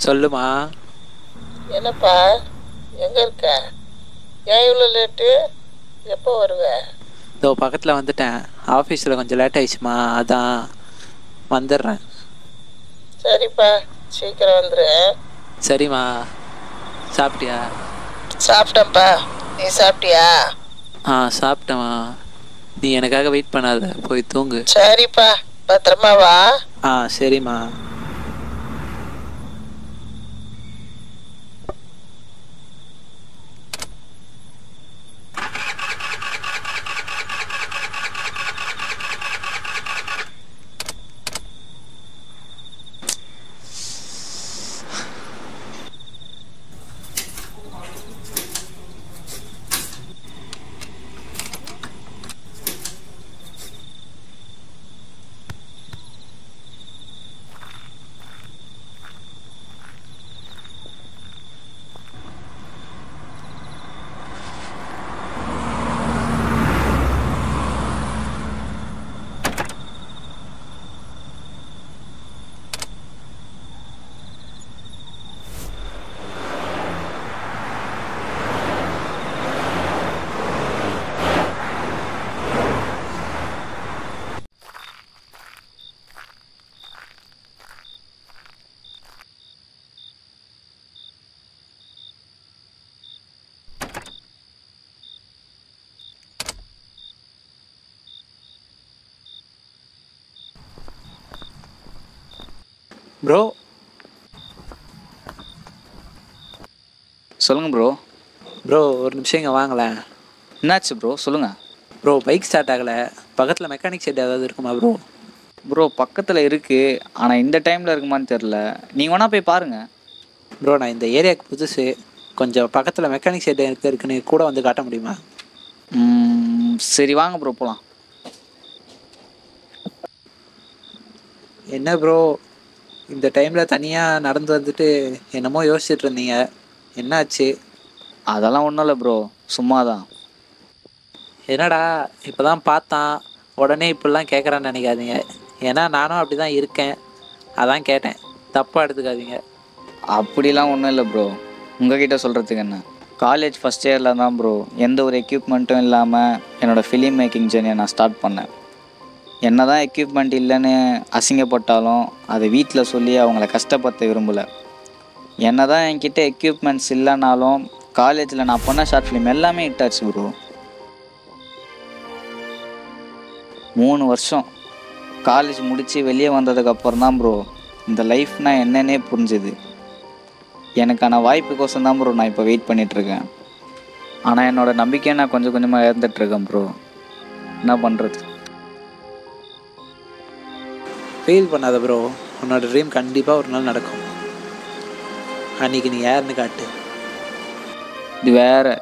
சொல்லுமா. என்னப்பா, எங்கே இருக்க? ஏன் இவ்வளோ லேட்டு? எப்போ வருவ? இதோ பக்கத்தில் வந்துட்டேன். ஆஃபீஸில் கொஞ்சம் லேட் ஆயிடுச்சுமா, அதான் வந்துடுறேன். சரிப்பா, சீக்கிரம் வந்துடு. சரிம்மா. சாப்பிட்டியா? சாப்பிட்டேன்ப்பா, நீ சாப்பிட்டியா? சாப்பிட்டேம்மா. நீ எனக்காக வெயிட் பண்ணாத, போய் தூங்கு. சரிப்பா, பத்திரமா வா. சரிம்மா. ப்ரோ. சொல்லுங்க ப்ரோ. ப்ரோ ஒரு நிமிஷம் இங்கே வாங்களேன். என்னாச்சு ப்ரோ, சொல்லுங்கள். ப்ரோ பைக் ஸ்டார்ட் ஆகலை. பக்கத்தில் மெக்கானிக் ஷெட் ஏதாவது இருக்குமா ப்ரோ? ப்ரோ பக்கத்தில் இருக்குது, ஆனால் இந்த டைமில் இருக்குமான்னு தெரில. நீங்கள் வேணா போய் பாருங்கள். ப்ரோ நான் இந்த ஏரியாவுக்கு புதுசு, கொஞ்சம் பக்கத்தில் மெக்கானிக் ஷெட் இருக்குன்னு கூட வந்து காட்ட முடியுமா? சரி வாங்க ப்ரோ போகலாம். என்ன ப்ரோ இந்த டைமில் தனியாக நடந்து வந்துட்டு என்னமோ யோசிச்சுட்டு இருந்தீங்க, என்னாச்சு? அதெல்லாம் ஒன்றும் இல்லை ப்ரோ, சும்மா தான். என்னடா இப்போ தான் பார்த்தான் உடனே இப்படிலாம் கேட்குறான்னு நினைக்காதீங்க. ஏன்னா நானும் அப்படி தான் இருக்கேன், அதான் கேட்டேன், தப்பாக எடுத்துக்காதீங்க. அப்படிலாம் ஒன்றும் இல்லை ப்ரோ. உங்ககிட்ட சொல்கிறதுக்கு என்ன, காலேஜ் ஃபஸ்ட் இயரில் தான் ப்ரோ எந்த ஒரு எக்யூப்மெண்ட்டும் இல்லாமல் என்னோடய ஃபிலிம் மேக்கிங் ஜேர்னியை நான் ஸ்டார்ட் பண்ணேன். என்ன தான் எக்யூப்மெண்ட் இல்லைன்னு அசிங்கப்பட்டாலும் அதை வீட்டில் சொல்லி அவங்கள கஷ்டப்படுத்த விரும்பலை. என்ன தான் என்கிட்ட எக்யூப்மெண்ட்ஸ் இல்லைனாலும் காலேஜில் நான் பண்ண ஷார்ட் ஃபிலிம் எல்லாமே ஹிட் ஆச்சு ப்ரோ. 3 வருஷம் காலேஜ் முடித்து வெளியே வந்ததுக்கப்புறம் தான் ப்ரோ இந்த லைஃப்னால் என்னன்னே புரிஞ்சுது. எனக்கான வாய்ப்புக்கோசம் தான் ப்ரோ நான் இப்போ வெயிட் பண்ணிகிட்ருக்கேன். ஆனால் என்னோடய நம்பிக்கையை நான் கொஞ்சம் கொஞ்சமாக இழந்துட்டுருக்கேன் ப்ரோ. என்ன பண்ணுறது? ஃபீல் பண்ணாத ப்ரோ, உன்னோட ட்ரீம் கண்டிப்பாக ஒரு நாள் நடக்கும். அன்றைக்கி நீ யாருன்னு காட்டு. இது வேற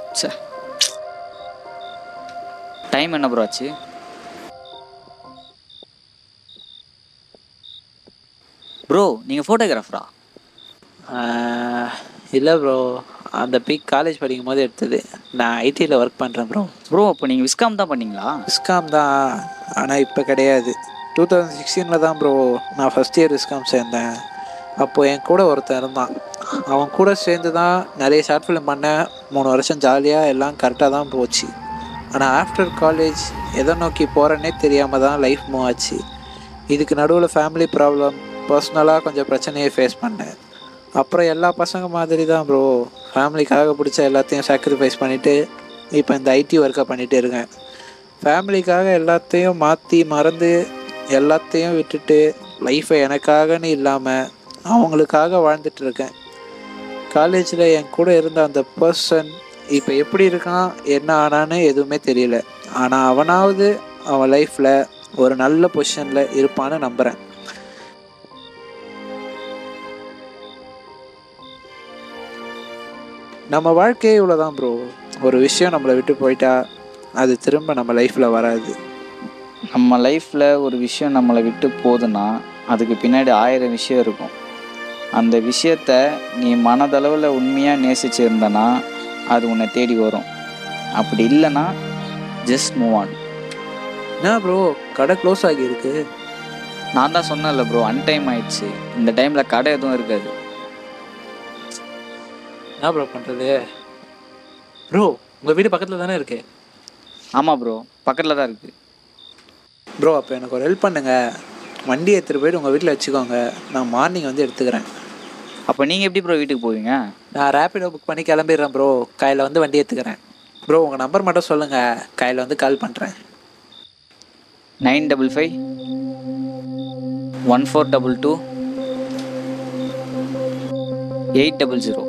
டைம் என்ன ப்ரோ ஆச்சு? ப்ரோ நீங்கள் ஃபோட்டோகிராஃபரா? இல்லை ப்ரோ, அந்த பிக் காலேஜ் படிக்கும் போது எடுத்தது. நான் ஐடியில் ஒர்க் பண்ணுறேன் ப்ரோ. ப்ரோ இப்போ நீங்கள் விஸ்காம் தான் பண்ணீங்களா? விஸ்காம் தான், ஆனால் இப்போ கிடையாது. 2016 தான் ப்ரோ நான் ஃபஸ்ட் இயர் விஸ்காம் சேர்ந்தேன். அப்போது என் கூட ஒருத்தன் இருந்தான். அவன் கூட சேர்ந்து தான் நிறைய ஷார்ட் ஃபிலிம் பண்ணேன். 3 வருஷம் ஜாலியாக எல்லாம் கரெக்டாக தான் போச்சு. ஆனால் ஆஃப்டர் காலேஜ் எதை நோக்கி போகிறேன்னே தெரியாமல் தான் லைஃப் மூவ் ஆச்சு. இதுக்கு நடுவில் ஃபேமிலி ப்ராப்ளம், பர்சனலாக கொஞ்சம் பிரச்சனையை ஃபேஸ் பண்ணேன். அப்புறம் எல்லா பசங்க மாதிரி தான் ப்ரோ, ஃபேமிலிக்காக பிடிச்ச எல்லாத்தையும் சாக்ரிஃபைஸ் பண்ணிவிட்டு இப்போ இந்த ஐடி ஒர்க்கை பண்ணிகிட்டு இருக்கேன். ஃபேமிலிக்காக எல்லாத்தையும் மாற்றி மறந்து எல்லாத்தையும் விட்டுட்டு லைஃப்பை எனக்காகன்னு இல்லாமல் அவங்களுக்காக வாழ்ந்துட்டுருக்கேன். காலேஜில் என் கூட இருந்த அந்த பர்சன் இப்போ எப்படி இருக்கான், என்ன ஆனான்னு எதுவுமே தெரியல. ஆனால் அவனாவது அவன் லைஃப்பில் ஒரு நல்ல பொசிஷனில் இருப்பான்னு நம்புகிறேன். நம்ம வாழ்க்கையே இவ்வளோதான் ப்ரோ. ஒரு விஷயம் நம்மளை விட்டு போயிட்டா அது திரும்ப நம்ம லைஃப்பில் வராது. நம்ம லைஃப்பில் ஒரு விஷயம் நம்மளை விட்டு போகுதுன்னா அதுக்கு பின்னாடி 1000 விஷயம் இருக்கும். அந்த விஷயத்த நீ மனதளவில் உண்மையாக நேசிச்சிருந்தனா அது உன்னை தேடி வரும். அப்படி இல்லைன்னா ஜஸ்ட் மூவ் ஆன். என்ன ப்ரோ, கடை க்ளோஸ் ஆகியிருக்கு? நான் தான் சொன்னேன்ல ப்ரோ, அன்டைம் ஆயிடுச்சு. இந்த டைமில் கடை எதுவும் இருக்காது. என்ன ப்ரோ பண்ணுறது? ப்ரோ உங்கள் வீடு பக்கத்தில் தானே இருக்குது? ஆமாம் ப்ரோ, பக்கத்தில் தான் இருக்குது. ப்ரோ அப்போ எனக்கு ஒரு ஹெல்ப் பண்ணுங்கள். வண்டி எடுத்துகிட்டு போய்ட்டு உங்கள் வீட்டில் வச்சுக்கோங்க, நான் மார்னிங் வந்து எடுத்துக்கிறேன். அப்போ நீங்கள் எப்படி ப்ரோ வீட்டுக்கு போவீங்க? நான் ரேப்பிடோ புக் பண்ணி கிளம்பிடுறேன் ப்ரோ. காலையில் வந்து வண்டி எடுத்துக்கிறேன். ப்ரோ உங்கள் நம்பர் மட்டும் சொல்லுங்கள், காலையில் வந்து கால் பண்ணுறேன். 955 1422 800.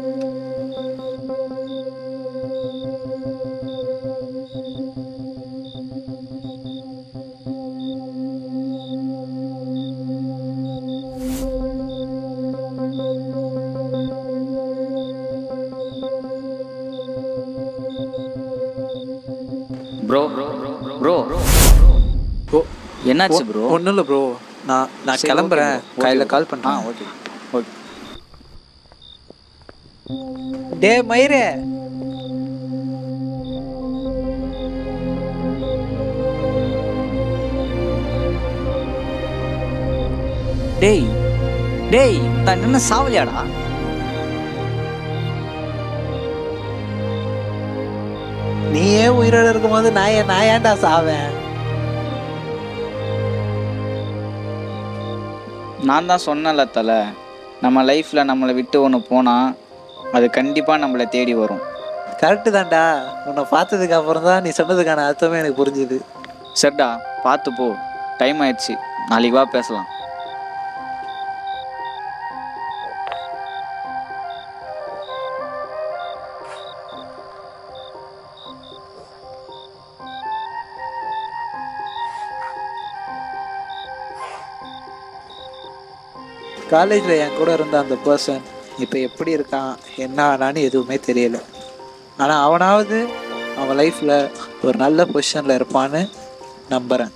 ப்ரோ ப்ரோ ஓ என்னாச்சு ப்ரோ? ஒன்றும் இல்லை ப்ரோ, நான் கிளம்புறேன். காலையில் கால் பண்ணுறேன். Okay okay. டே மயிரே, டேய் டேய், நான் என்ன சாவலியாடா? நீ ஏன் உயிரோடு இருக்கும்போது நான் ஏன்டா சாவேன்? நான் தான் சொன்னல தலை, நம்ம லைஃப்பில் நம்மளை விட்டு ஒன்று போனால் அது கண்டிப்பாக நம்மளை தேடி வரும். கரெக்டு தான்டா. உன்னை பார்த்ததுக்கு அப்புறம் தான் நீ சொன்னதுக்கான அர்த்தமே எனக்கு புரிஞ்சுது. சரிடா, பார்த்து போ, டைம் ஆயிடுச்சு. நாளைக்கு வா பேசலாம். காலேஜில் என் கூட இருந்த அந்த பர்சன் இப்போ எப்படி இருக்கான், என்ன ஆனான்னு எதுவுமே தெரியல. ஆனால் அவனாவது அவன் லைஃப்பில் ஒரு நல்ல பொசிஷனில் இருப்பான்னு நம்புகிறேன்.